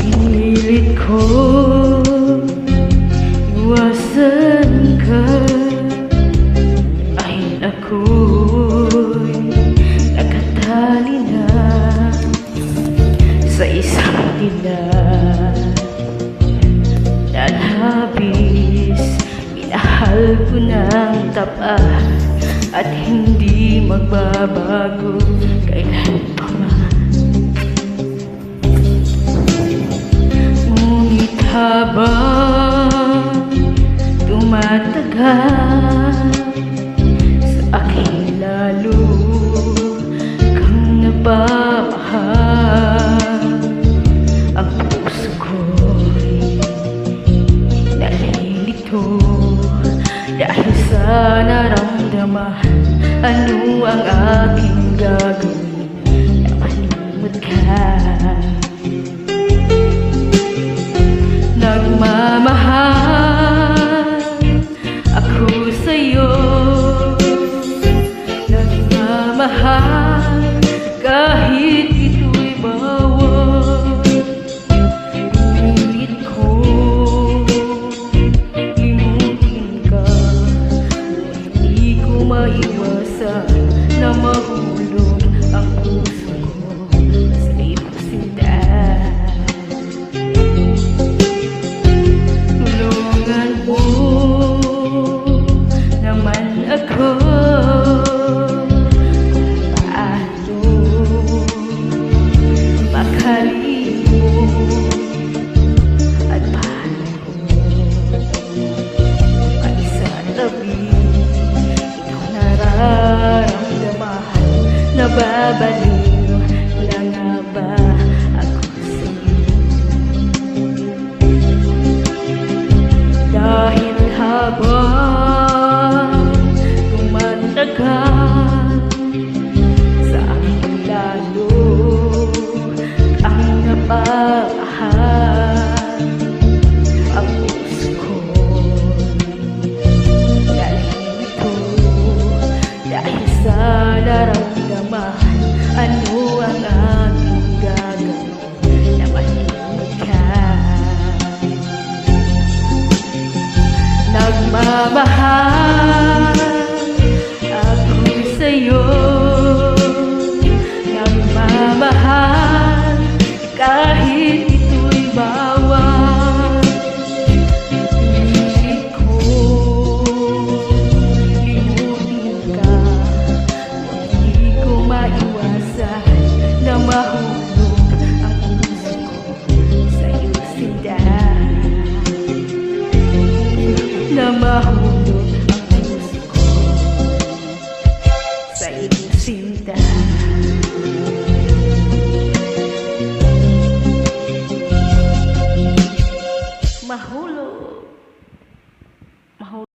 Pinilit ko iwasan ka dahil ako'y nakatali na sa isang dilag na labis. Minahal ko ng tapat at hindi magbabago kailan pa man. Ngunit habang tumatagal, sa aking lalo kang napamahal. Ang puso ko'y nalilito dahil sa naramdaman. Ano ang aking gagawin na malimot ka? Nagmamahal ako sa'yo, nagmamahal kahit ito'y bawal. Pilit ko limutin ka, hindi ko maiwasan na mahulog ang puso ko sa iyong sinta. Tulungan mo naman ako kung paano makalimot at paano maisatabi itong nararamdaman. Nababaliw na nga ba ako sa'yo? Dahil habang tumatagal, sa aking lalo ang napamahal. Ang puso ko'y nalilito dahil sa nararamdaman. Ano ang aking gagawin na malimot ka? Nagmamahal